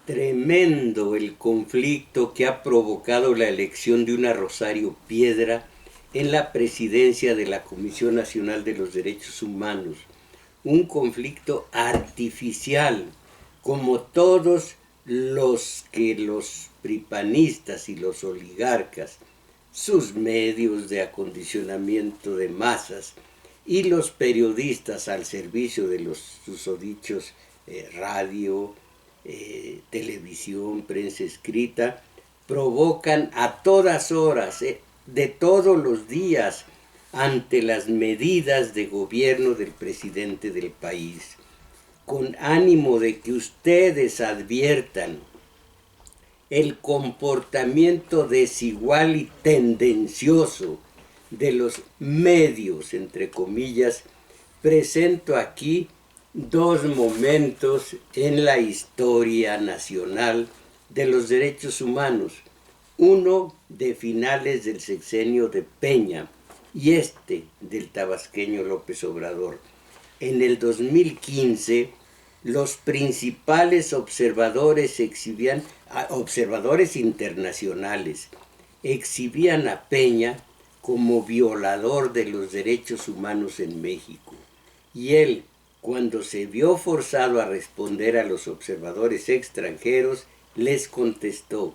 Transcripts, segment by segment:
Tremendo el conflicto que ha provocado la elección de una Rosario Piedra en la presidencia de la Comisión Nacional de los Derechos Humanos. Un conflicto artificial, como todos los que los pripanistas y los oligarcas, sus medios de acondicionamiento de masas y los periodistas al servicio de los susodichos radio, televisión, prensa escrita, provocan a todas horas, de todos los días, ante las medidas de gobierno del presidente del país, con ánimo de que ustedes adviertan el comportamiento desigual y tendencioso de los medios, entre comillas, presento aquí dos momentos en la historia nacional de los derechos humanos. Uno de finales del sexenio de Peña y este del tabasqueño López Obrador. En el 2015, los principales observadores observadores internacionales, exhibían a Peña como violador de los derechos humanos en México. Y él, cuando se vio forzado a responder a los observadores extranjeros, les contestó: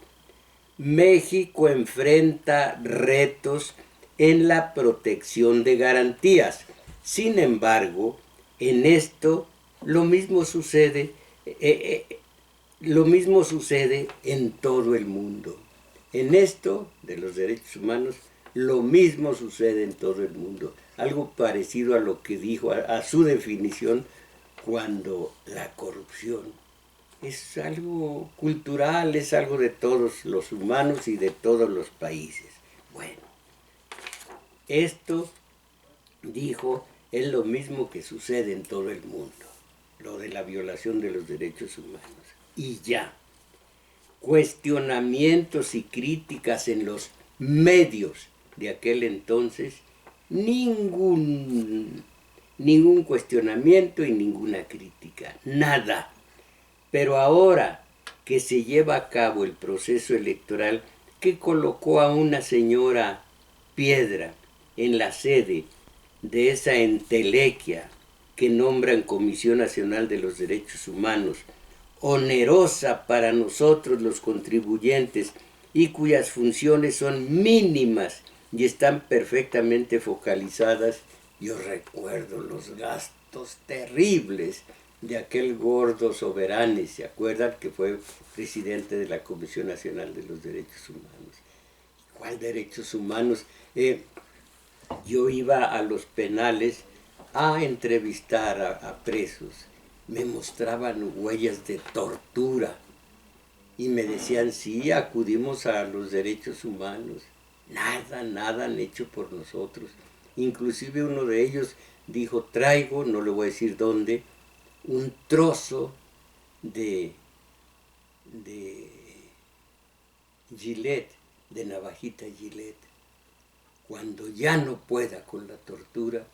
México enfrenta retos en la protección de garantías. Sin embargo, en esto lo mismo sucede en todo el mundo. En esto de los derechos humanos, lo mismo sucede en todo el mundo. Algo parecido a lo que dijo, a su definición, cuando la corrupción es algo cultural, es algo de todos los humanos y de todos los países. Bueno, esto, dijo, es lo mismo que sucede en todo el mundo, lo de la violación de los derechos humanos. Y ya, cuestionamientos y críticas en los medios de aquel entonces, ningún cuestionamiento y ninguna crítica, nada. Pero ahora que se lleva a cabo el proceso electoral que colocó a una señora Piedra en la sede de esa entelequia que nombran Comisión Nacional de los Derechos Humanos, onerosa para nosotros los contribuyentes y cuyas funciones son mínimas y están perfectamente focalizadas. Yo recuerdo los gastos terribles de aquel gordo Soberanes, ¿se acuerdan? Que fue presidente de la Comisión Nacional de los Derechos Humanos. ¿Cuál derechos humanos? Yo iba a los penales a entrevistar a presos. Me mostraban huellas de tortura y me decían, sí, acudimos a los derechos humanos. Nada han hecho por nosotros. Inclusive uno de ellos dijo, traigo, no le voy a decir dónde, un trozo de Gillette, de navajita Gillette. Cuando ya no pueda con la tortura,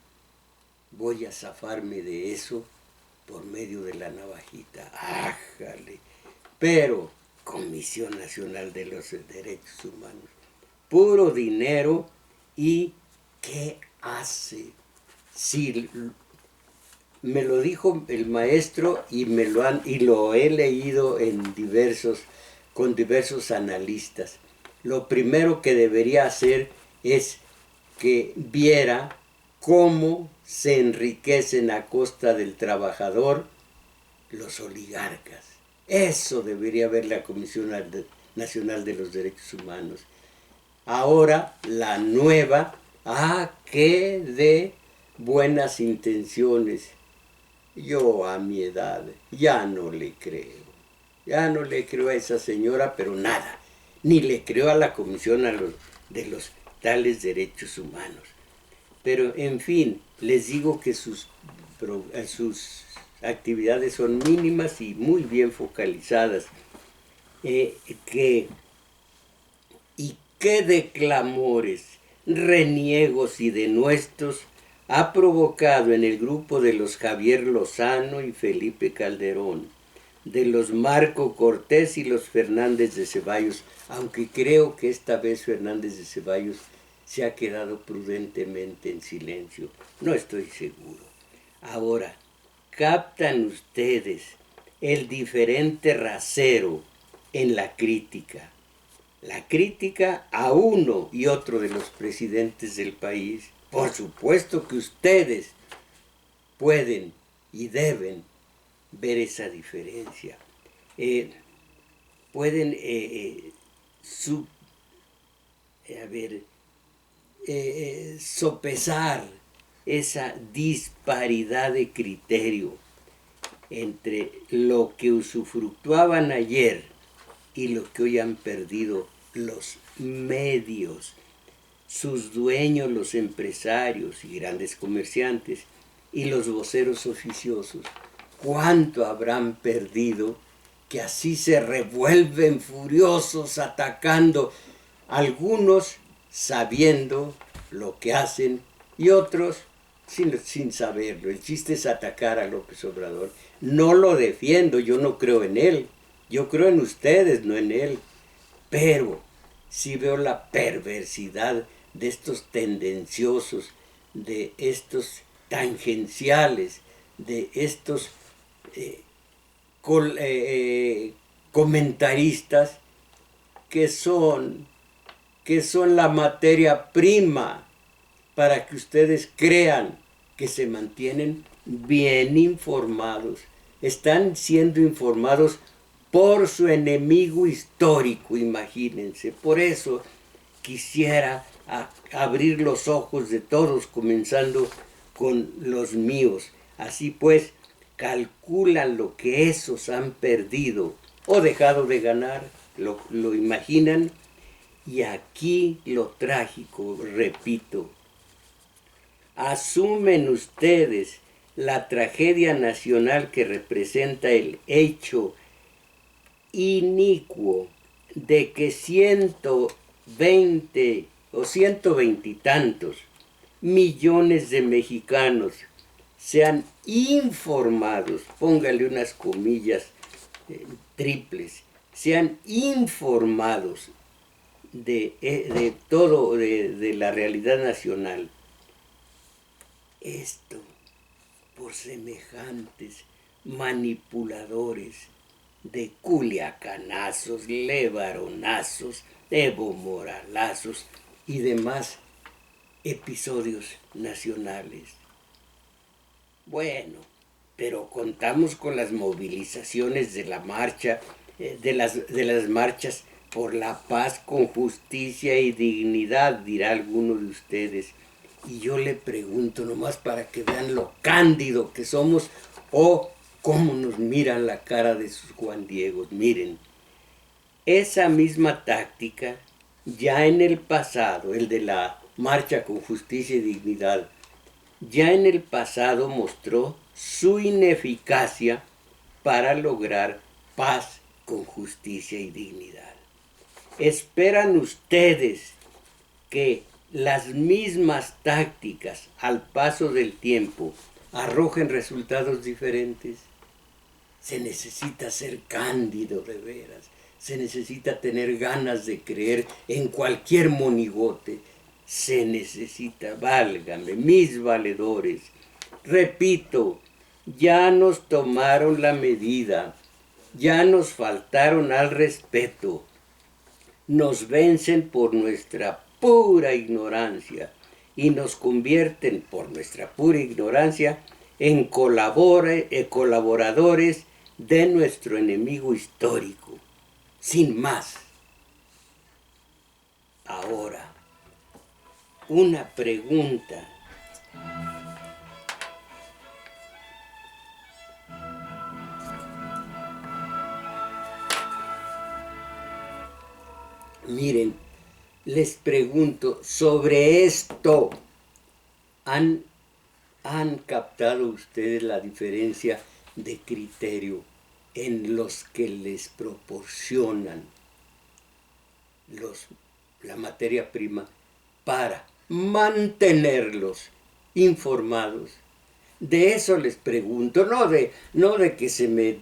voy a zafarme de eso por medio de la navajita. ¡Ájale! Pero Comisión Nacional de los Derechos Humanos, puro dinero. ¿Y qué hace? Si me lo dijo el maestro y lo he leído con diversos analistas. Lo primero que debería hacer es que viera cómo se enriquecen a costa del trabajador los oligarcas. Eso debería ver la Comisión Nacional de los Derechos Humanos. Ahora la nueva, qué de buenas intenciones. Yo a mi edad ya no le creo. Ya no le creo a esa señora, pero nada. Ni le creo a la Comisión de los tales derechos humanos. Pero, en fin, les digo que sus actividades son mínimas y muy bien focalizadas. Y qué de clamores, reniegos y denuestos ha provocado en el grupo de los Javier Lozano y Felipe Calderón, de los Marco Cortés y los Fernández de Ceballos, aunque creo que esta vez Fernández de Ceballos se ha quedado prudentemente en silencio. No estoy seguro. Ahora, ¿captan ustedes el diferente rasero en la crítica? La crítica a uno y otro de los presidentes del país. Por supuesto que ustedes pueden y deben ver esa diferencia. Pueden sopesar esa disparidad de criterio entre lo que usufructuaban ayer y lo que hoy han perdido los medios, sus dueños, los empresarios y grandes comerciantes, y los voceros oficiosos. ¿Cuánto habrán perdido que así se revuelven furiosos atacando, algunos sabiendo lo que hacen y otros sin saberlo? El chiste es atacar a López Obrador. No lo defiendo, yo no creo en él, yo creo en ustedes, no en él, pero sí veo la perversidad de estos tendenciosos, de estos tangenciales, de estos comentaristas que son la materia prima para que ustedes crean que se mantienen bien informados. Están siendo informados por su enemigo histórico, imagínense. Por eso quisiera abrir los ojos de todos, comenzando con los míos. Así pues, calculan lo que esos han perdido o dejado de ganar, lo imaginan. Y aquí lo trágico, repito, asumen ustedes la tragedia nacional que representa el hecho inicuo de que 120 o 120 y tantos millones de mexicanos sean informados, póngale unas comillas triples, sean informados de todo, de la realidad nacional. Esto por semejantes manipuladores de culiacanazos, levaronazos, Evo Moralazos y demás episodios nacionales. Bueno, pero contamos con las movilizaciones de la marcha, de las marchas por la paz con justicia y dignidad, dirá alguno de ustedes. Y yo le pregunto nomás para que vean lo cándido que somos o cómo nos miran la cara de sus Juan Diegos. Miren, esa misma táctica ya en el pasado, el de la marcha con justicia y dignidad, ya en el pasado mostró su ineficacia para lograr paz con justicia y dignidad. ¿Esperan ustedes que las mismas tácticas al paso del tiempo arrojen resultados diferentes? Se necesita ser cándido de veras, se necesita tener ganas de creer en cualquier monigote, se necesita, válgame, mis valedores. Repito, ya nos tomaron la medida, ya nos faltaron al respeto, nos vencen por nuestra pura ignorancia y nos convierten por nuestra pura ignorancia en colaboradores de nuestro enemigo histórico, sin más. Ahora, una pregunta. Miren, les pregunto sobre esto. ¿Han captado ustedes la diferencia de criterio en los que les proporcionan la materia prima para mantenerlos informados? De eso les pregunto, no de que se me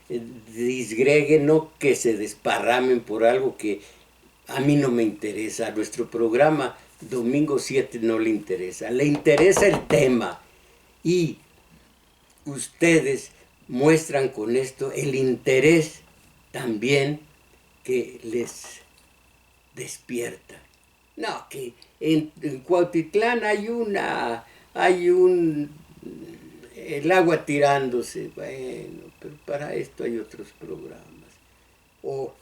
disgreguen, no que se desparramen por algo que a mí no me interesa. A nuestro programa Domingo 7 no le interesa. Le interesa el tema. Y ustedes muestran con esto el interés también que les despierta. No, que en Cuautitlán el agua tirándose. Bueno, pero para esto hay otros programas. O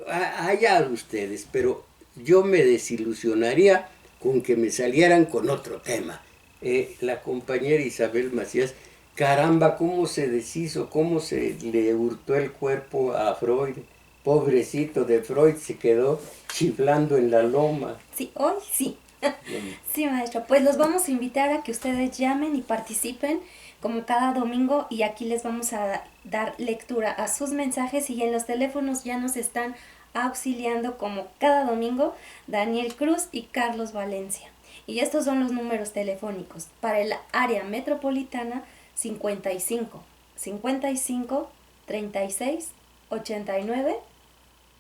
allá ustedes, pero yo me desilusionaría con que me salieran con otro tema. La compañera Isabel Macías, caramba, cómo se deshizo, cómo se le hurtó el cuerpo a Freud. Pobrecito de Freud, se quedó chiflando en la loma. Sí, hoy sí. Sí, maestro. Pues los vamos a invitar a que ustedes llamen y participen como cada domingo y aquí les vamos a dar lectura a sus mensajes y en los teléfonos ya nos están auxiliando como cada domingo Daniel Cruz y Carlos Valencia. Y estos son los números telefónicos. Para el área metropolitana 55 55 36 89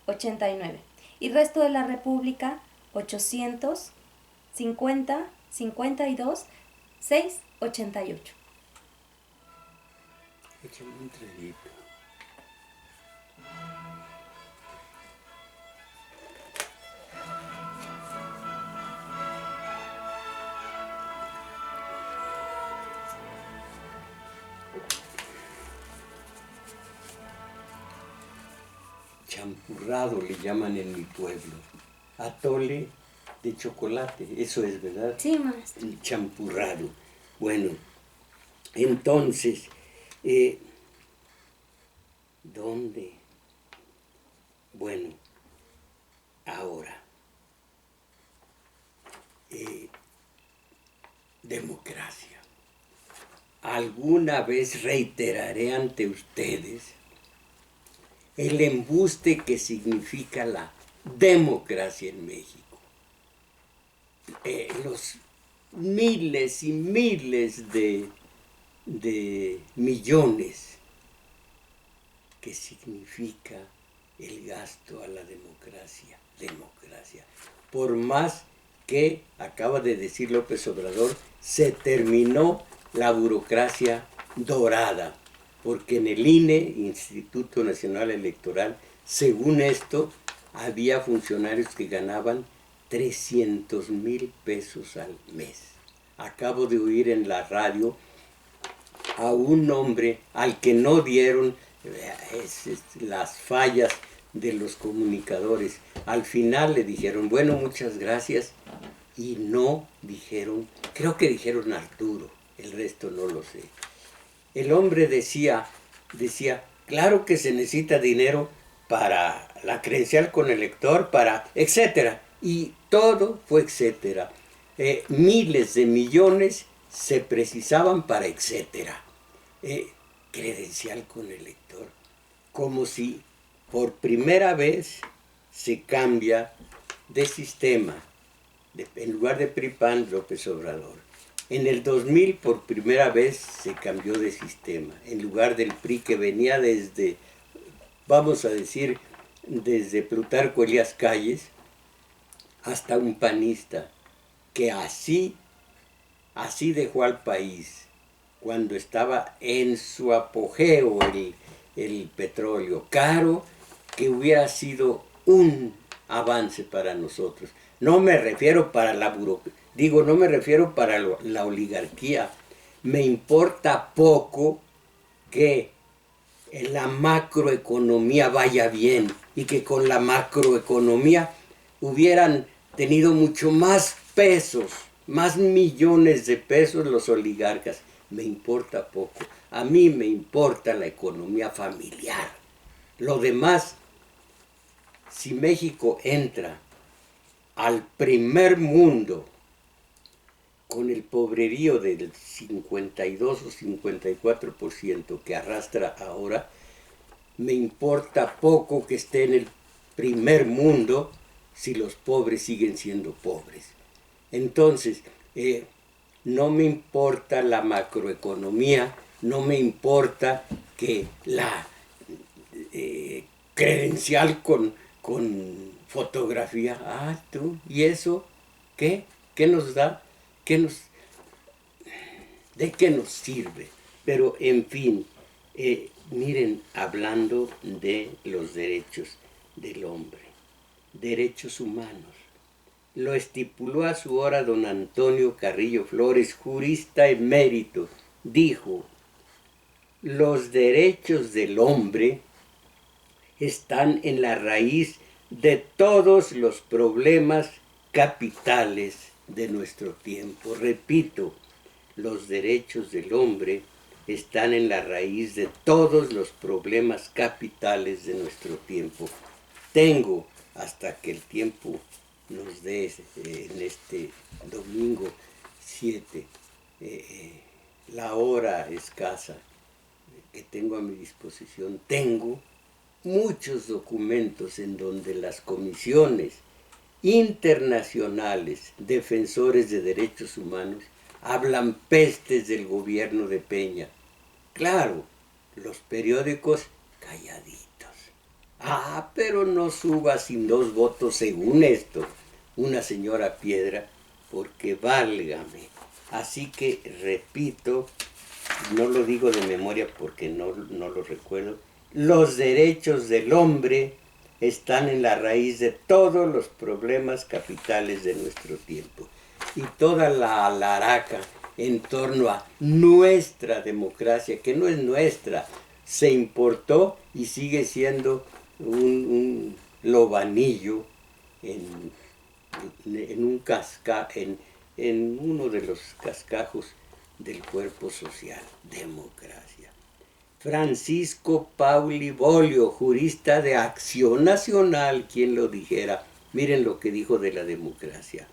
89 y resto de la República 800 50 52 6 88. Échame un traguito. Champurrado le llaman en mi pueblo. Atole de chocolate, eso es, ¿verdad? Sí, maestro. Champurrado. Bueno, entonces, ¿dónde? Bueno, ahora, democracia. Alguna vez reiteraré ante ustedes el embuste que significa la democracia en México. Los miles y miles de millones que significa el gasto a la democracia. Por más que, acaba de decir López Obrador, se terminó la burocracia dorada, porque en el INE, Instituto Nacional Electoral, según esto, había funcionarios que ganaban 300,000 pesos al mes. Acabo de oír en la radio a un hombre al que no dieron las fallas de los comunicadores. Al final le dijeron, bueno, muchas gracias, y no dijeron, creo que dijeron Arturo, el resto no lo sé. El hombre decía, claro que se necesita dinero para la credencial con el lector, para etcétera, y todo fue etcétera. Miles de millones se precisaban para etcétera. Credencial con el lector, como si por primera vez se cambia de sistema, en lugar de PRI-PAN, López Obrador. En el 2000 por primera vez se cambió de sistema, en lugar del PRI que venía desde, vamos a decir, desde Plutarco Elías Calles hasta un panista, que así dejó al país cuando estaba en su apogeo el petróleo caro, que hubiera sido un avance para nosotros. No me refiero para la no me refiero para la oligarquía. Me importa poco que la macroeconomía vaya bien y que con la macroeconomía hubieran tenido mucho más pesos, más millones de pesos los oligarcas. Me importa poco. A mí me importa la economía familiar. Lo demás, si México entra al primer mundo con el pobrerío del 52 o 54% que arrastra ahora, me importa poco que esté en el primer mundo si los pobres siguen siendo pobres. Entonces, no me importa la macroeconomía, no me importa que credencial con fotografía. Ah, tú, ¿y eso qué? ¿Qué nos da? ¿De qué nos sirve? Pero, en fin, miren, hablando de los derechos del hombre, derechos humanos, lo estipuló a su hora don Antonio Carrillo Flores, jurista emérito, dijo: los derechos del hombre están en la raíz de todos los problemas capitales de nuestro tiempo. Repito, los derechos del hombre están en la raíz de todos los problemas capitales de nuestro tiempo. Tengo, hasta que el tiempo nos dé en este domingo 7, la hora escasa que tengo a mi disposición, tengo muchos documentos en donde las comisiones internacionales, defensores de derechos humanos, hablan pestes del gobierno de Peña. Claro, los periódicos calladitos. Ah, pero no suba sin 2 votos según esto, una señora Piedra, porque válgame. Así que repito, no lo digo de memoria porque no lo recuerdo, los derechos del hombre están en la raíz de todos los problemas capitales de nuestro tiempo. Y toda la alaraca en torno a nuestra democracia, que no es nuestra, se importó y sigue siendo un lobanillo en uno de los cascajos del cuerpo social, democracia. Francisco Pauli Bolio, jurista de Acción Nacional, quien lo dijera. Miren lo que dijo de la democracia.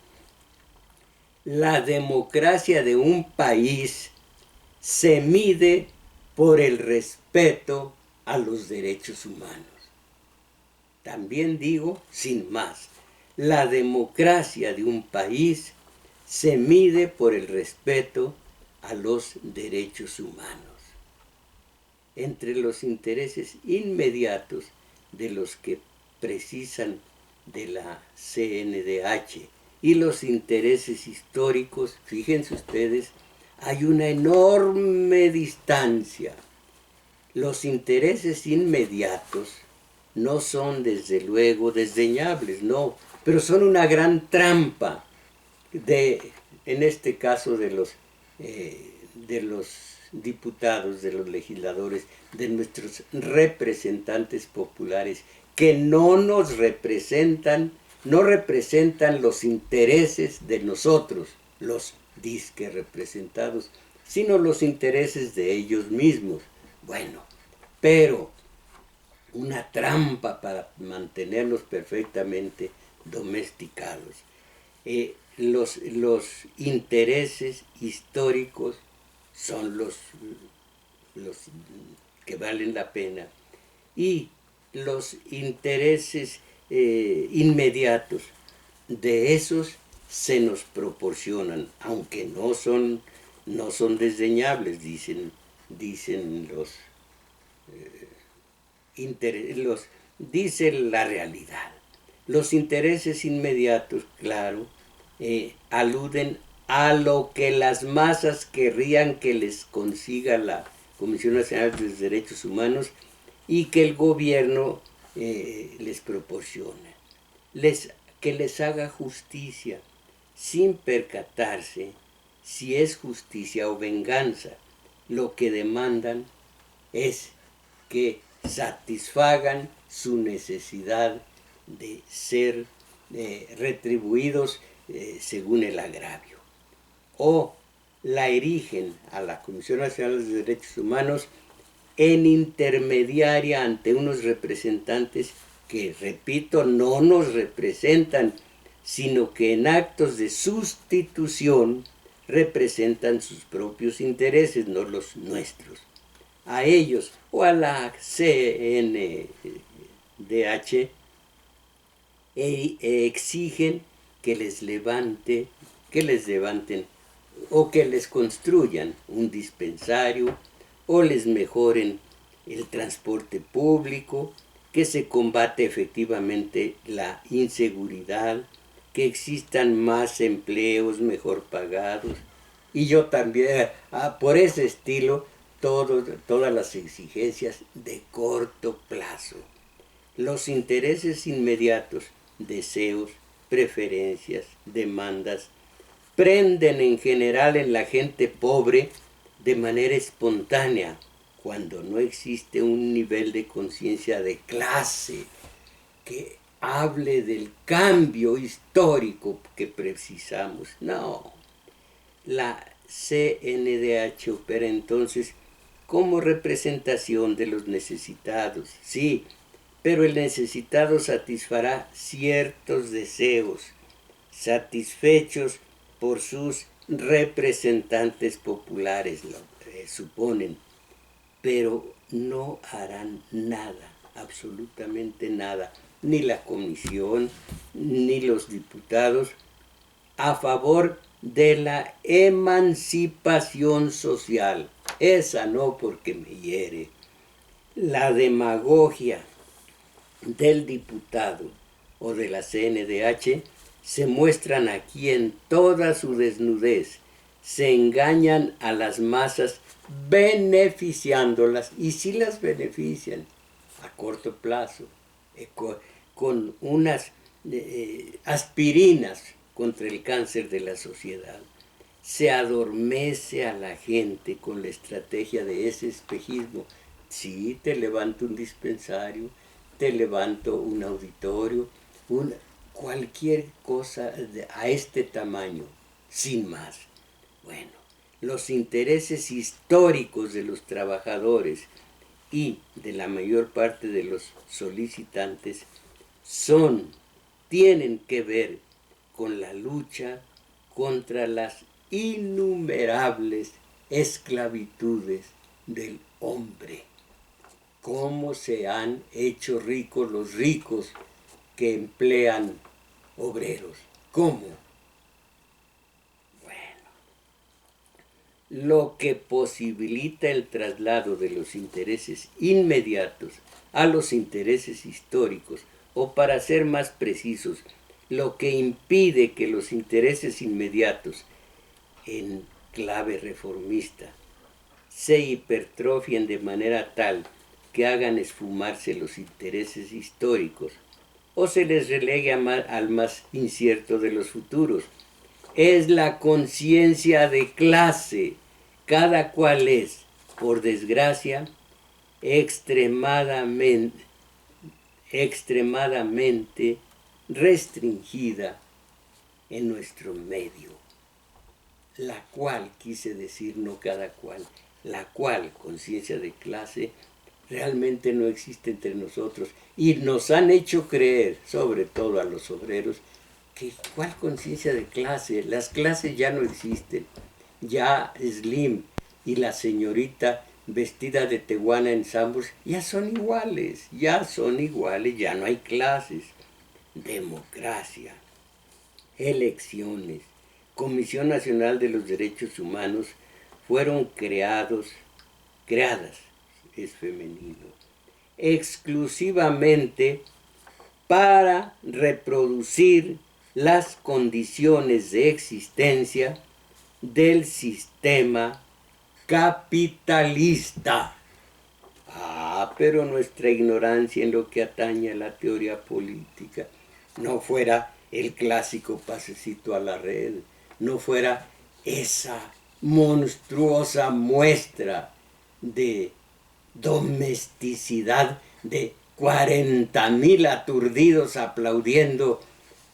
La democracia de un país se mide por el respeto a los derechos humanos. También digo, sin más, la democracia de un país se mide por el respeto a los derechos humanos. Entre los intereses inmediatos de los que precisan de la CNDH y los intereses históricos, fíjense ustedes, hay una enorme distancia. Los intereses inmediatos no son desde luego desdeñables, no, pero son una gran trampa en este caso de los diputados, de los legisladores, de nuestros representantes populares, que no nos representan, no representan los intereses de nosotros, los disque representados, sino los intereses de ellos mismos. Bueno, pero una trampa para mantenerlos perfectamente domesticados. Los intereses históricos son los que valen la pena, y los intereses inmediatos de esos se nos proporcionan, aunque no son desdeñables, dicen dice la realidad. Los intereses inmediatos, claro, aluden a lo que las masas querrían que les consiga la Comisión Nacional de los Derechos Humanos y que el gobierno les proporciona. Que les haga justicia, sin percatarse si es justicia o venganza. Lo que demandan es que satisfagan su necesidad de ser retribuidos según el agravio. O la erigen a la Comisión Nacional de Derechos Humanos en intermediaria ante unos representantes que, repito, no nos representan, sino que en actos de sustitución representan sus propios intereses, no los nuestros. A ellos o a la CNDH exigen que les levanten o que les construyan un dispensario o les mejoren el transporte público, que se combate efectivamente la inseguridad, que existan más empleos mejor pagados. Y yo también, por ese estilo, todas las exigencias de corto plazo. Los intereses inmediatos, deseos, preferencias, demandas, prenden en general en la gente pobre de manera espontánea, cuando no existe un nivel de conciencia de clase que hable del cambio histórico que precisamos. No, la CNDH opera entonces como representación de los necesitados, sí, pero el necesitado satisfará ciertos deseos, satisfechos por sus representantes populares, lo suponen, pero no harán nada, absolutamente nada, ni la comisión, ni los diputados, a favor de la emancipación social. Esa no, porque me hiere. La demagogia del diputado o de la CNDH se muestran aquí en toda su desnudez. Se engañan a las masas beneficiándolas, y si las benefician a corto plazo, con unas aspirinas contra el cáncer de la sociedad. Se adormece a la gente con la estrategia de ese espejismo. Sí, te levanto un dispensario, te levanto un auditorio, cualquier cosa a este tamaño, sin más. Bueno, los intereses históricos de los trabajadores y de la mayor parte de los solicitantes tienen que ver con la lucha contra las innumerables esclavitudes del hombre. ¿Cómo se han hecho ricos los ricos que emplean obreros? ¿Cómo? Bueno, lo que posibilita el traslado de los intereses inmediatos a los intereses históricos, o para ser más precisos, lo que impide que los intereses inmediatos, en clave reformista, se hipertrofien de manera tal que hagan esfumarse los intereses históricos, o se les relegue al más incierto de los futuros. Es la conciencia de clase. Cada cual es, por desgracia, extremadamente restringida en nuestro medio. La cual, quise decir, no cada cual, la cual conciencia de clase realmente no existe entre nosotros, y nos han hecho creer, sobre todo a los obreros, que ¿cuál conciencia de clase? Las clases ya no existen. Ya Slim y la señorita vestida de tehuana en Sambors ya son iguales, ya no hay clases. Democracia, elecciones, Comisión Nacional de los Derechos Humanos fueron creadas, es femenino, exclusivamente para reproducir las condiciones de existencia del sistema capitalista. Pero nuestra ignorancia en lo que atañe a la teoría política no fuera el clásico pasecito a la red, no fuera esa monstruosa muestra de domesticidad de 40,000 aturdidos aplaudiendo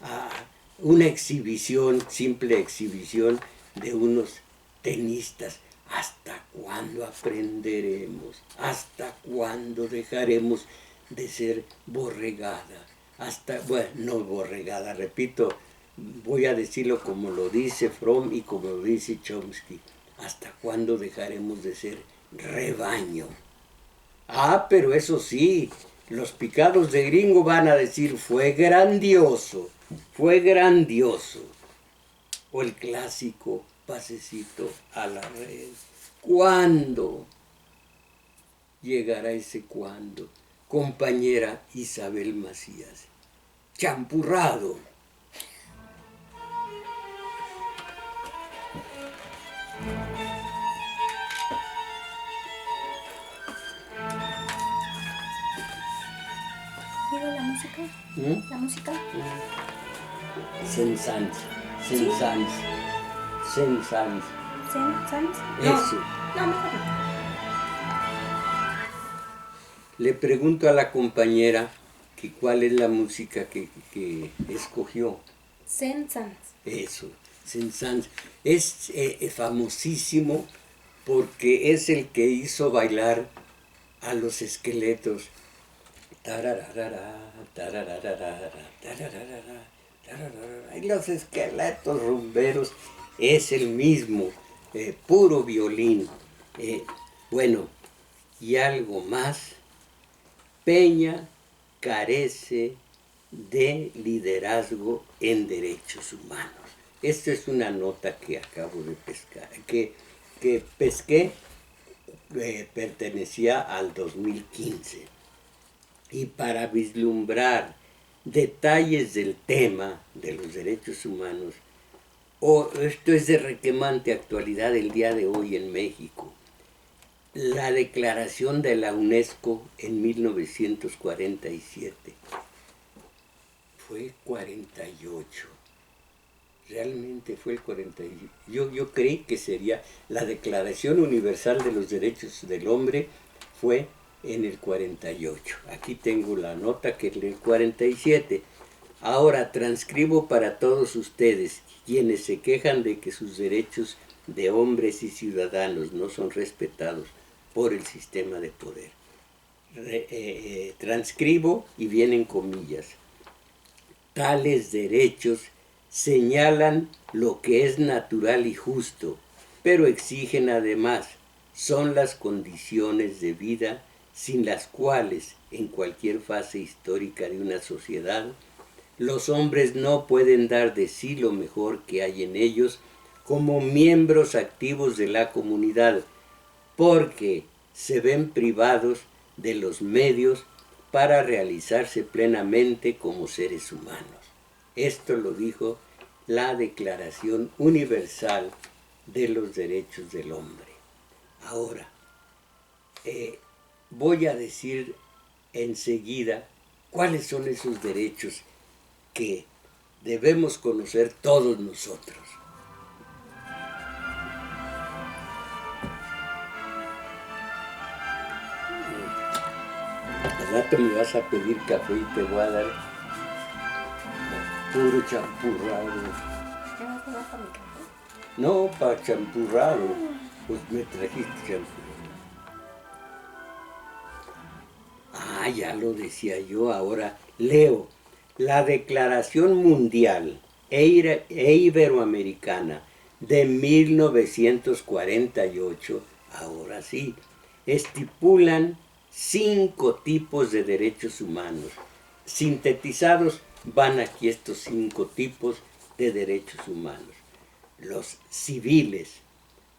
a una exhibición, simple exhibición de unos tenistas. ¿Hasta cuándo aprenderemos? ¿Hasta cuándo dejaremos de ser borregada? No borregada, repito, voy a decirlo como lo dice Fromm y como lo dice Chomsky. ¿Hasta cuándo dejaremos de ser rebaño? Pero eso sí, los picados de gringo van a decir, fue grandioso. O el clásico pasecito a la red. ¿Cuándo llegará ese cuándo? compañera Isabel Macías. Champurrado. ¿Digo la música? ¿Mm? ¿La música? Sensans, sensans, sensans. ¿Sans? Eso. No, mejor no. Le pregunto a la compañera que cuál es la música que escogió. Sans. Eso, Sensans. Es famosísimo porque es el que hizo bailar a los esqueletos. Tarararara, tarararara, tarararara, tarararara. Y los esqueletos rumberos es el mismo, puro violín. Bueno, y algo más. Peña carece de liderazgo en derechos humanos. Esta es una nota que acabo de pescar, que pesqué, pertenecía al 2015. Y para vislumbrar detalles del tema de los derechos humanos, esto es de requemante actualidad el día de hoy en México. La declaración de la UNESCO en 1947 fue 48. Realmente fue el 48. Yo creí que sería la Declaración Universal de los Derechos del Hombre, fue en el 48. Aquí tengo la nota que es en el 47. Ahora transcribo para todos ustedes, quienes se quejan de que sus derechos de hombres y ciudadanos no son respetados por el sistema de poder. Transcribo y vienen comillas. Tales derechos señalan lo que es natural y justo, pero exigen además, son las condiciones de vida sin las cuales, en cualquier fase histórica de una sociedad, los hombres no pueden dar de sí lo mejor que hay en ellos como miembros activos de la comunidad, porque se ven privados de los medios para realizarse plenamente como seres humanos. Esto lo dijo la Declaración Universal de los Derechos del Hombre. Ahora, voy a decir enseguida cuáles son esos derechos que debemos conocer todos nosotros. Al rato me vas a pedir café y te voy a dar puro champurrado. ¿Qué vas a dar para mi café? No, para champurrado. Pues me trajiste champurrado. Ah, ya lo decía yo, ahora leo. La Declaración Mundial e Iberoamericana de 1948, ahora sí, estipulan 5 tipos de derechos humanos. Sintetizados van aquí estos 5 tipos de derechos humanos. Los civiles,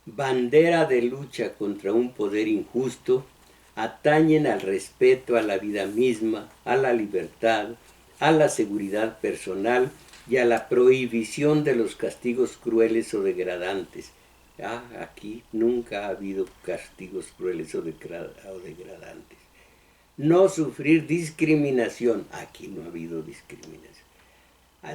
bandera de lucha contra un poder injusto, atañen al respeto a la vida misma, a la libertad, a la seguridad personal y a la prohibición de los castigos crueles o degradantes. Aquí nunca ha habido castigos crueles o degradantes. No sufrir discriminación. Aquí no ha habido discriminación.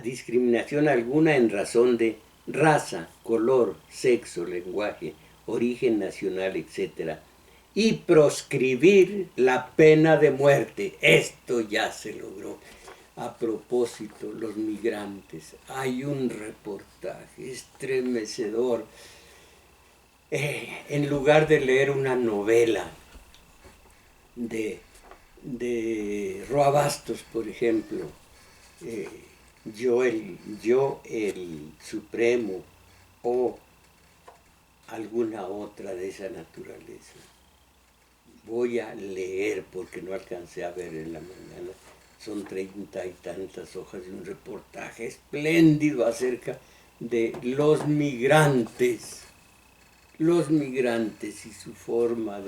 Discriminación alguna en razón de raza, color, sexo, lenguaje, origen nacional, etc. Y proscribir la pena de muerte. Esto ya se logró. A propósito, los migrantes. Hay un reportaje estremecedor. En lugar de leer una novela de Roa Bastos, por ejemplo, yo el Supremo o alguna otra de esa naturaleza, voy a leer, porque no alcancé a ver en la mañana, son 30 y tantas hojas de un reportaje espléndido acerca de los migrantes y su forma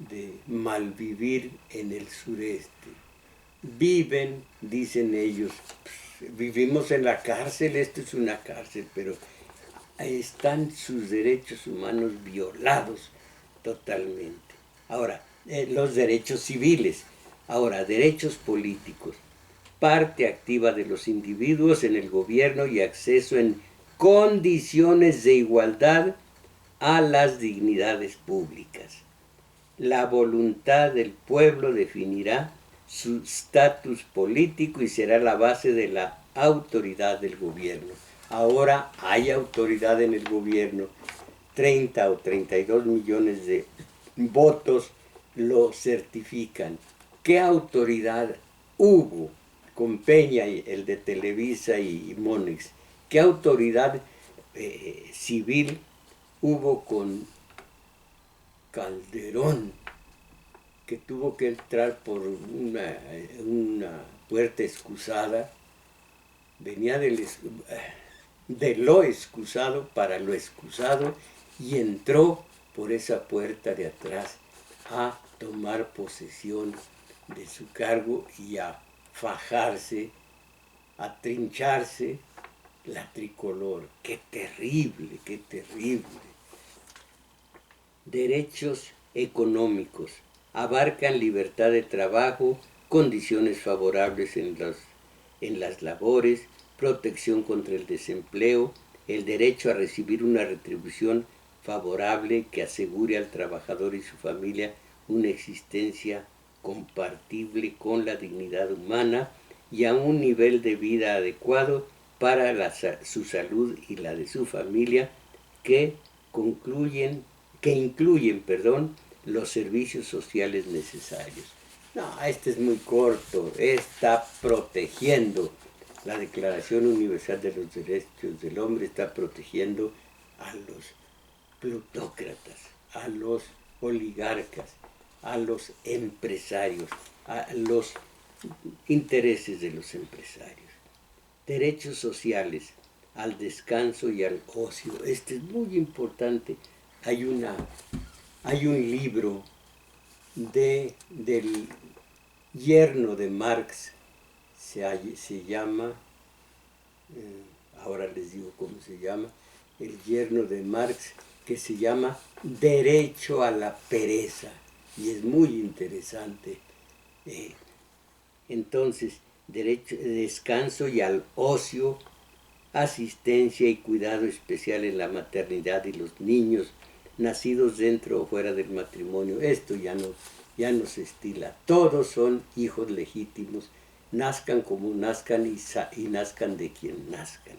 de malvivir en el sureste. Viven, dicen ellos, vivimos en la cárcel, esto es una cárcel, pero están sus derechos humanos violados totalmente. Ahora, los derechos civiles, ahora, derechos políticos, parte activa de los individuos en el gobierno y acceso en condiciones de igualdad a las dignidades públicas. La voluntad del pueblo definirá su estatus político y será la base de la autoridad del gobierno. Ahora hay autoridad en el gobierno, 30 o 32 millones de votos lo certifican. ¿Qué autoridad hubo con Peña, el de Televisa y Monex? ¿Qué autoridad civil hubo con Calderón, que tuvo que entrar por una puerta excusada? Venía de lo excusado para lo excusado y entró por esa puerta de atrás a tomar posesión de su cargo y a fajarse, a trincharse la tricolor. ¡Qué terrible, qué terrible! Derechos económicos abarcan libertad de trabajo, condiciones favorables en las labores, protección contra el desempleo, el derecho a recibir una retribución favorable que asegure al trabajador y su familia una existencia compatible con la dignidad humana y a un nivel de vida adecuado para su salud y la de su familia, que incluyen los servicios sociales necesarios. No, este es muy corto, está protegiendo. La Declaración Universal de los Derechos del Hombre está protegiendo a los plutócratas, a los oligarcas, a los empresarios, a los intereses de los empresarios. Derechos sociales, al descanso y al ocio. Este es muy importante. Hay un libro del yerno de Marx, se llama, ahora les digo cómo se llama, el yerno de Marx, que se llama Derecho a la pereza, y es muy interesante. Entonces, derecho de descanso y al ocio, asistencia y cuidado especial en la maternidad y los niños nacidos dentro o fuera del matrimonio. Esto ya no se estila. Todos son hijos legítimos, nazcan como nazcan y nazcan de quien nazcan.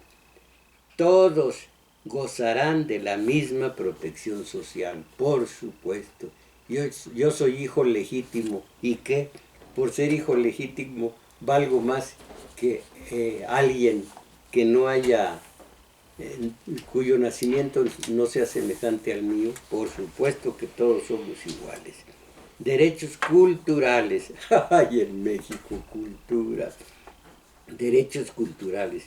Todos gozarán de la misma protección social, por supuesto. Yo soy hijo legítimo, ¿y qué? Por ser hijo legítimo valgo más que alguien que no haya, cuyo nacimiento no sea semejante al mío. Por supuesto que todos somos iguales. Derechos culturales. ¡Ay, en México, cultura! Derechos culturales.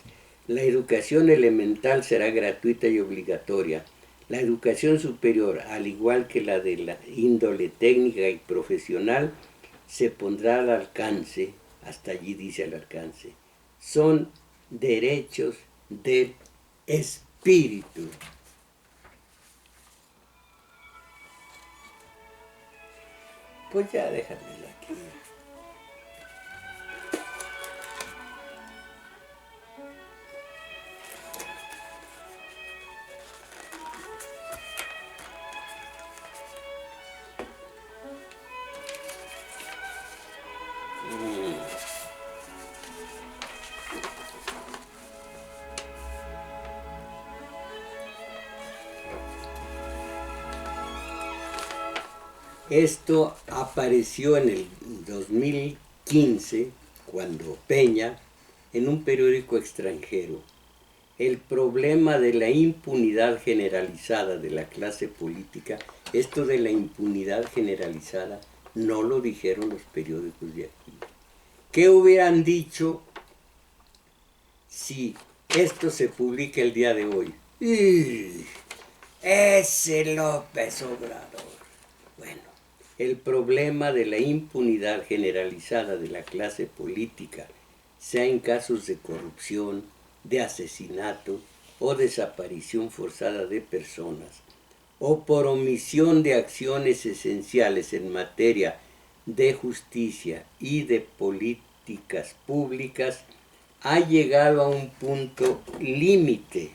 La educación elemental será gratuita y obligatoria. La educación superior, al igual que la de la índole técnica y profesional, se pondrá al alcance, hasta allí dice al alcance. Son derechos del espíritu. Pues ya déjamelo aquí. Esto apareció en el 2015, cuando Peña, en un periódico extranjero. El problema de la impunidad generalizada de la clase política, esto de la impunidad generalizada, no lo dijeron los periódicos de aquí. ¿Qué hubieran dicho si esto se publica el día de hoy? ¡Ese López Obrador! Bueno, el problema de la impunidad generalizada de la clase política, sea en casos de corrupción, de asesinato o desaparición forzada de personas, o por omisión de acciones esenciales en materia de justicia y de políticas públicas, ha llegado a un punto límite.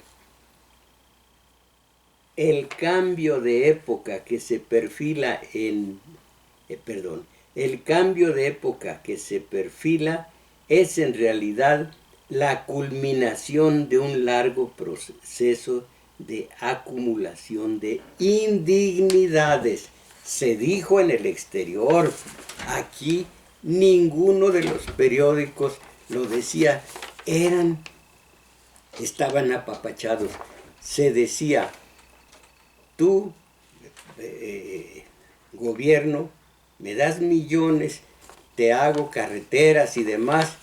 El cambio de época que se perfila el cambio de época que se perfila es en realidad la culminación de un largo proceso de acumulación de indignidades. Se dijo en el exterior, aquí ninguno de los periódicos lo decía, estaban apapachados. Se decía, tú, gobierno, me das millones, te hago carreteras y demás,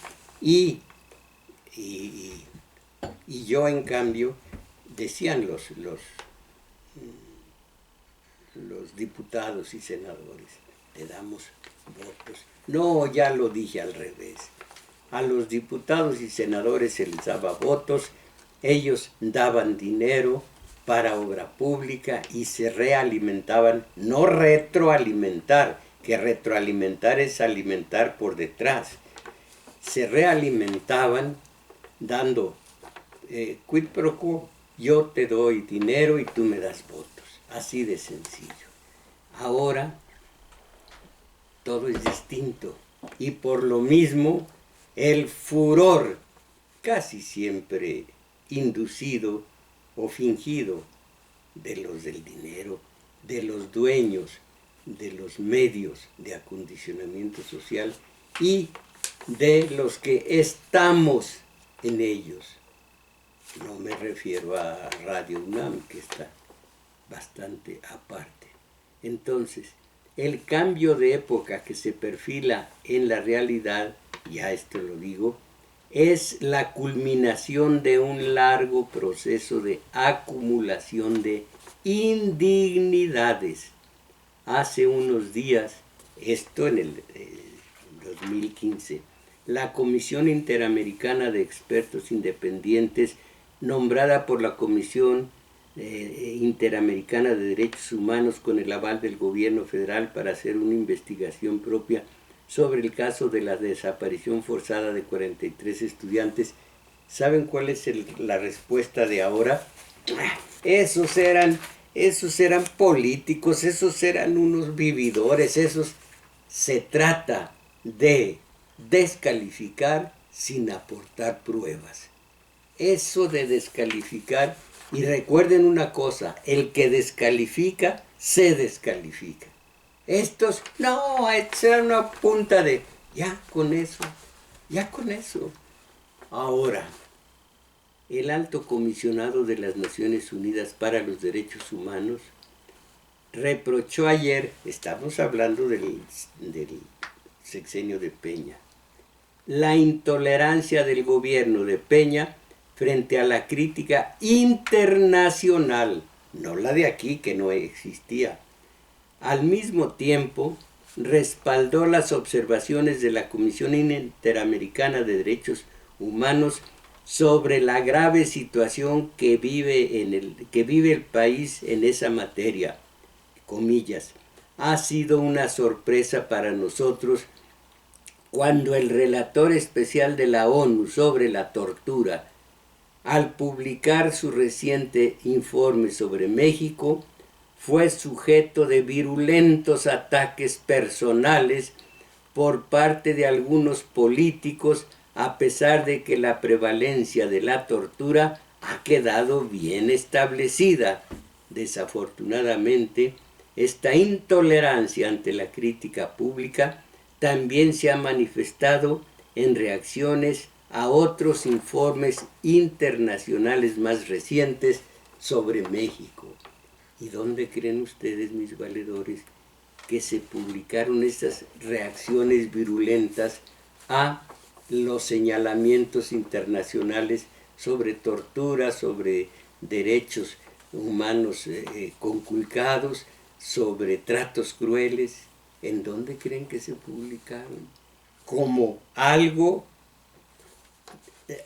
y yo en cambio, decían los diputados y senadores, te damos votos. No, ya lo dije al revés. A los diputados y senadores se les daba votos, ellos daban dinero para obra pública y se realimentaban, no retroalimentar, que retroalimentar es alimentar por detrás. Se realimentaban dando quid pro quo, yo te doy dinero y tú me das votos, así de sencillo. Ahora todo es distinto y por lo mismo el furor, casi siempre inducido o fingido, de los del dinero, de los dueños de los medios de acondicionamiento social y de los que estamos en ellos. No me refiero a Radio UNAM, que está bastante aparte. Entonces, el cambio de época que se perfila en la realidad, ya esto lo digo, es la culminación de un largo proceso de acumulación de indignidades. Hace unos días, esto en el 2015, la Comisión Interamericana de Expertos Independientes, nombrada por la Comisión Interamericana de Derechos Humanos con el aval del gobierno federal para hacer una investigación propia sobre el caso de la desaparición forzada de 43 estudiantes. ¿Saben cuál es la respuesta de ahora? Esos eran políticos, esos eran unos vividores, se trata de descalificar sin aportar pruebas. Eso de descalificar, y recuerden una cosa, el que descalifica, se descalifica. Estos, no, era una punta de, ya con eso. Ahora, el alto comisionado de las Naciones Unidas para los Derechos Humanos reprochó ayer, estamos hablando del sexenio de Peña, la intolerancia del gobierno de Peña frente a la crítica internacional, no la de aquí que no existía. Al mismo tiempo, respaldó las observaciones de la Comisión Interamericana de Derechos Humanos sobre la grave situación que vive el país en esa materia. Comillas, ha sido una sorpresa para nosotros cuando el relator especial de la ONU sobre la tortura, al publicar su reciente informe sobre México, fue sujeto de virulentos ataques personales por parte de algunos políticos, a pesar de que la prevalencia de la tortura ha quedado bien establecida. Desafortunadamente, esta intolerancia ante la crítica pública también se ha manifestado en reacciones a otros informes internacionales más recientes sobre México. ¿Y dónde creen ustedes, mis valedores, que se publicaron estas reacciones virulentas a los señalamientos internacionales sobre tortura, sobre derechos humanos conculcados, sobre tratos crueles? ¿En dónde creen que se publicaron? Como algo,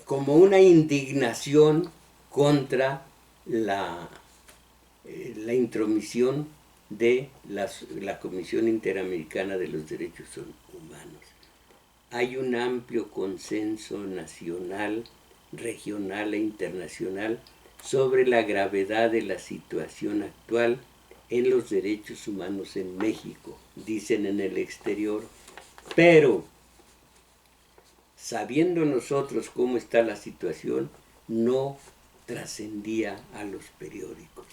como una indignación contra la intromisión de la Comisión Interamericana de los Derechos Humanos. Hay un amplio consenso nacional, regional e internacional sobre la gravedad de la situación actual en los derechos humanos en México, dicen en el exterior, pero sabiendo nosotros cómo está la situación, no trascendía a los periódicos.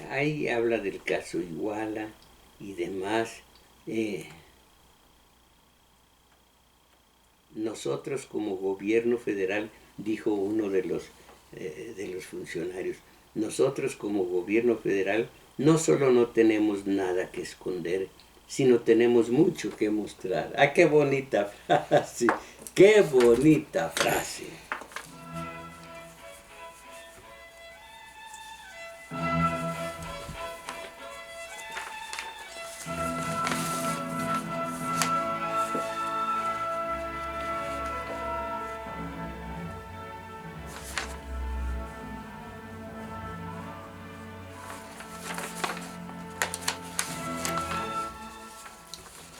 Ahí habla del caso Iguala y demás. Nosotros como gobierno federal, dijo uno de los funcionarios, nosotros como gobierno federal no solo no tenemos nada que esconder, sino tenemos mucho que mostrar. ¡Ah, qué bonita frase! ¡Qué bonita frase!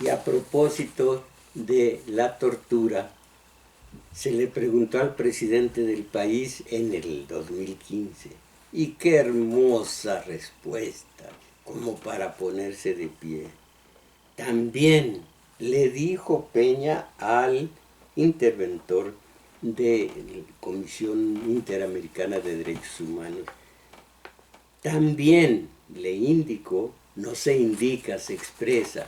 Y a propósito de la tortura, se le preguntó al presidente del país en el 2015, y qué hermosa respuesta, como para ponerse de pie. También le dijo Peña al interventor de la Comisión Interamericana de Derechos Humanos, también le indicó, no se indica, se expresa,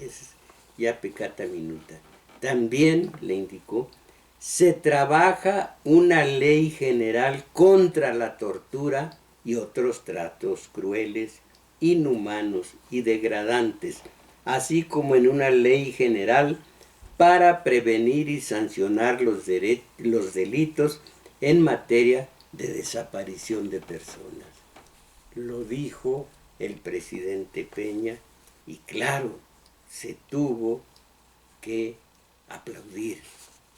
es ya pecata minuta, también le indicó, se trabaja una ley general contra la tortura y otros tratos crueles, inhumanos y degradantes, así como en una ley general para prevenir y sancionar los delitos en materia de desaparición de personas. Lo dijo el presidente Peña y claro, se tuvo que aplaudir.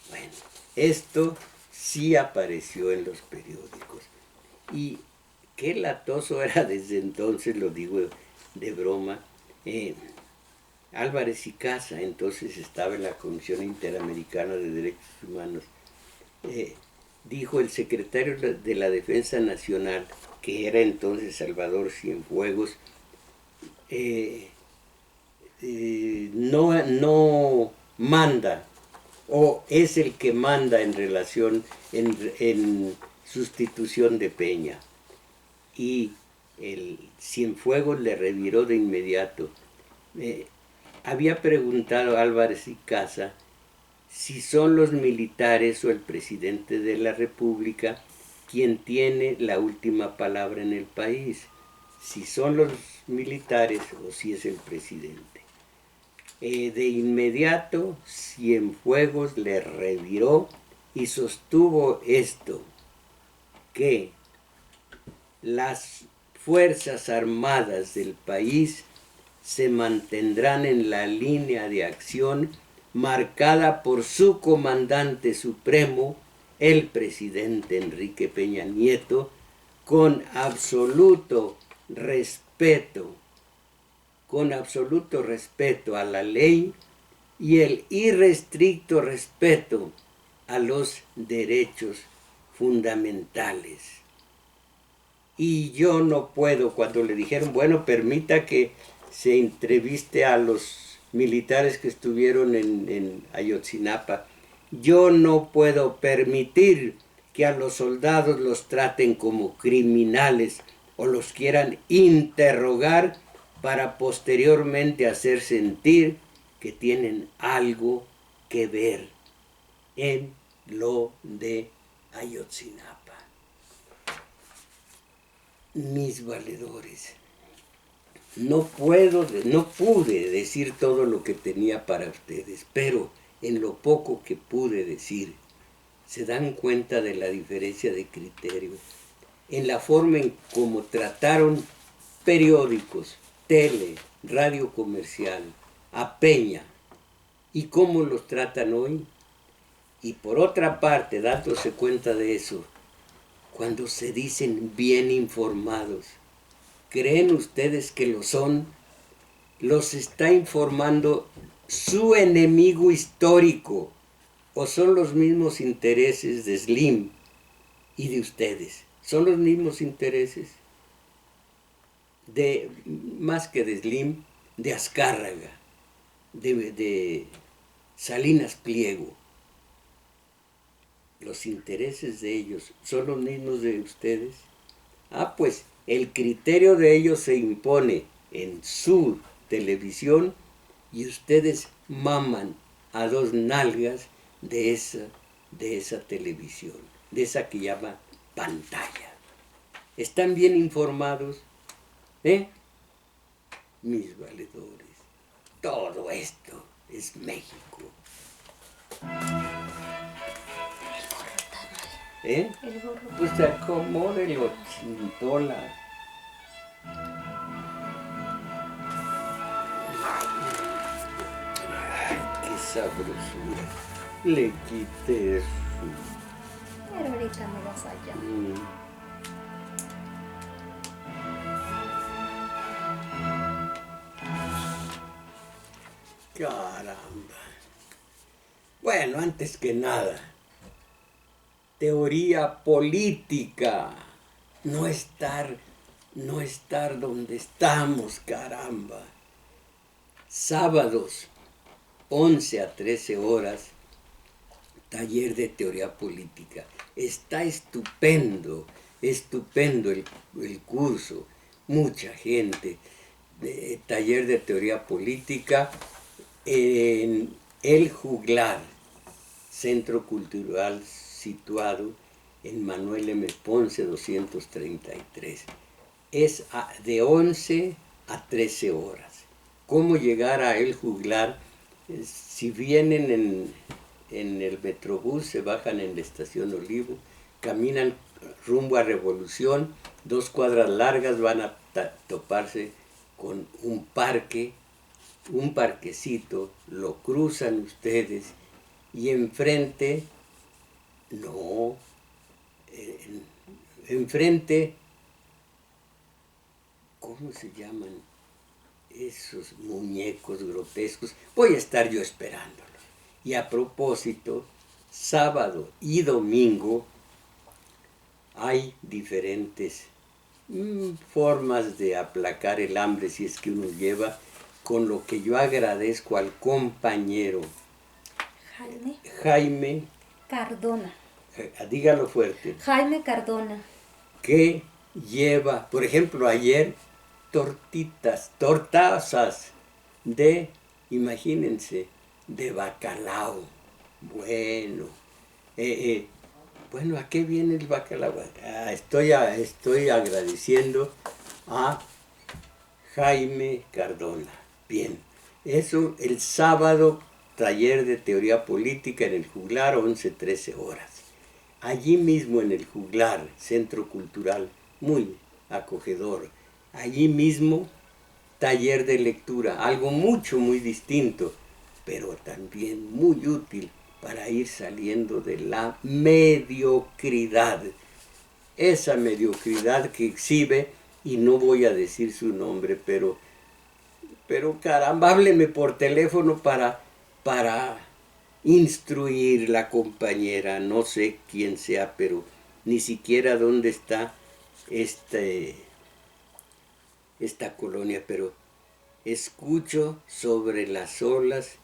Bueno, esto sí apareció en los periódicos. Y qué latoso era desde entonces, lo digo de broma, Álvarez y Casa, entonces estaba en la Comisión Interamericana de Derechos Humanos, dijo el secretario de la Defensa Nacional, que era entonces Salvador Cienfuegos, no manda, o es el que manda en relación, en sustitución de Peña. Y el Cienfuegos le reviró de inmediato. Había preguntado a Álvarez y Casa si son los militares o el presidente de la República quien tiene la última palabra en el país, si son los militares o si es el presidente. De inmediato Cienfuegos le reviró y sostuvo esto, que las Fuerzas Armadas del país se mantendrán en la línea de acción marcada por su comandante supremo, el presidente Enrique Peña Nieto, con absoluto respeto a la ley y el irrestricto respeto a los derechos fundamentales. Y yo no puedo, cuando le dijeron, bueno, permita que se entreviste a los militares que estuvieron en Ayotzinapa, yo no puedo permitir que a los soldados los traten como criminales o los quieran interrogar para posteriormente hacer sentir que tienen algo que ver en lo de Ayotzinapa. Mis valedores, no pude decir todo lo que tenía para ustedes, pero en lo poco que pude decir, se dan cuenta de la diferencia de criterio, en la forma en cómo trataron periódicos, tele, radio comercial, a Peña. ¿Y cómo los tratan hoy? Y por otra parte, dándose cuenta de eso, cuando se dicen bien informados, ¿creen ustedes que lo son? Los está informando su enemigo histórico, o son los mismos intereses de Slim y de ustedes. Son los mismos intereses de, más que de Slim, de Azcárraga, de Salinas Pliego. Los intereses de ellos son los mismos de ustedes. Ah, pues el criterio de ellos se impone en su televisión y ustedes maman a dos nalgas de esa televisión, de esa que llama pantalla. ¿Están bien informados? Mis valedores, todo esto es México. El gorro. Pues acomódelo, chintola. Ay, qué sabrosura. Le quité eso. Pero ahorita me vas allá. Caramba. Bueno, antes que nada, teoría política. No estar donde estamos, caramba. Sábados, 11 a 13 horas, taller de teoría política. Está estupendo el curso. Mucha gente. Taller de teoría política en El Juglar, Centro Cultural situado en Manuel M. Ponce 233. Es de 11 a 13 horas. ¿Cómo llegar a El Juglar? Si vienen en el Metrobús, se bajan en la estación Olivo, caminan rumbo a Revolución, 2 cuadras largas van a toparse con un parquecito, lo cruzan ustedes y enfrente, ¿cómo se llaman esos muñecos grotescos? Voy a estar yo esperándolos. Y a propósito, sábado y domingo hay diferentes formas de aplacar el hambre si es que uno lleva, con lo que yo agradezco al compañero Jaime Cardona. Dígalo fuerte. Jaime Cardona. Que lleva, por ejemplo, ayer, tortazas de, imagínense, de bacalao. Bueno, bueno, ¿a qué viene el bacalao? Estoy agradeciendo a Jaime Cardona. Bien, eso el sábado, taller de teoría política en el Juglar, 11-13 horas. Allí mismo en el Juglar, Centro Cultural, muy acogedor. Allí mismo, taller de lectura, algo muy distinto, pero también muy útil para ir saliendo de la mediocridad. Esa mediocridad que exhibe, y no voy a decir su nombre, pero caramba, hábleme por teléfono para instruir la compañera, no sé quién sea, pero ni siquiera dónde está esta colonia, pero escucho sobre las olas,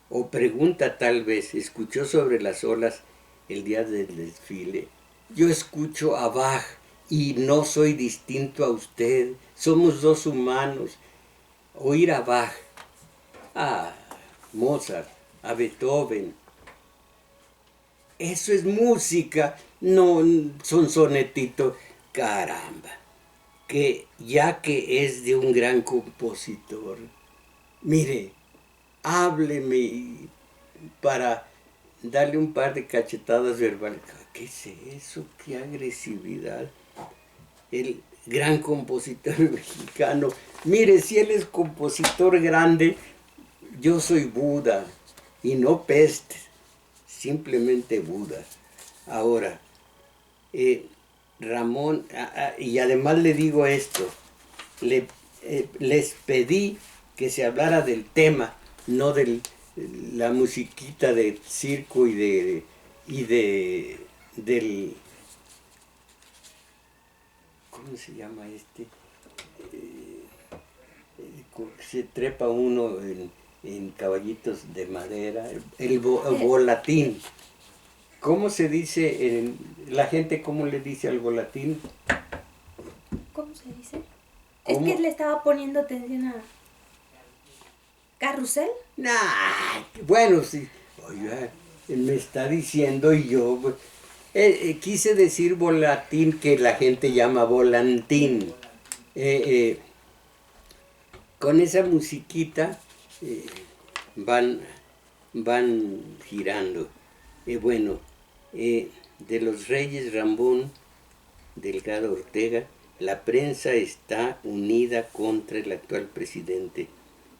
o pregunta tal vez, escuchó sobre las olas el día del desfile. Yo escucho a Bach y no soy distinto a usted, somos dos humanos. Oír a Bach, a Mozart, a Beethoven, eso es música, no son sonetitos, caramba, que ya que es de un gran compositor, mire, hábleme para darle un par de cachetadas verbales. ¿Qué es eso? ¿Qué agresividad? gran compositor mexicano. Mire, si él es compositor grande, yo soy Buda, y no peste, simplemente Buda. Ahora, Ramón, y además le digo esto, les pedí que se hablara del tema, no de la musiquita de circo del, ¿cómo se llama este? Se trepa uno en caballitos de madera, el volatín. ¿Cómo se dice, la gente cómo le dice al volatín? ¿Cómo se dice? ¿Cómo? Es que le estaba poniendo atención a... ¿Carrusel? Nah, bueno, sí. Oiga, me está diciendo y yo... quise decir volatín, que la gente llama volantín. Con esa musiquita van girando. Bueno, de los Reyes Rambón, Delgado Ortega, la prensa está unida contra el actual presidente.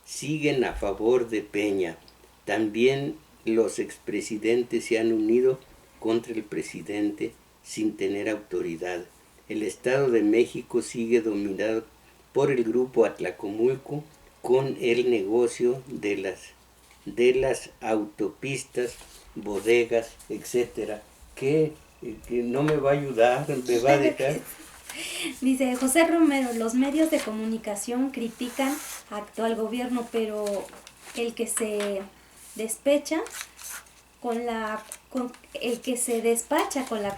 Siguen a favor de Peña. También los expresidentes se han unido contra el presidente sin tener autoridad. El Estado de México sigue dominado por el grupo Atlacomulco con el negocio de las autopistas, bodegas, etcétera, que no me va a ayudar, me va a dejar. Dice José Romero, los medios de comunicación critican al actual gobierno, pero el que se despacha con la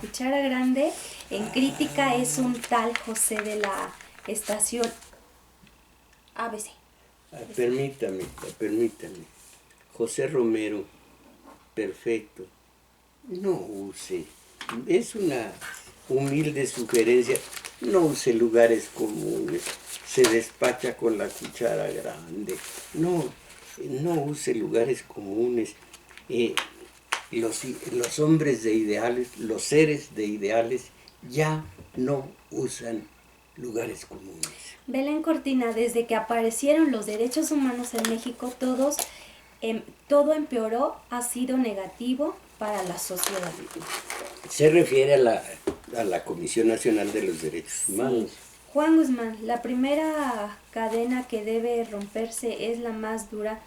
cuchara grande en crítica es un tal José de la estación ABC. Permítame. José Romero, perfecto. No use, es una humilde sugerencia, no use lugares comunes, se despacha con la cuchara grande. No use lugares comunes. Los hombres de ideales, los seres de ideales, ya no usan lugares comunes. Belén Cortina, desde que aparecieron los derechos humanos en México, todo empeoró, ha sido negativo para la sociedad. Se refiere a la Comisión Nacional de los Derechos Humanos. Sí. Juan Guzmán, la primera cadena que debe romperse es la más dura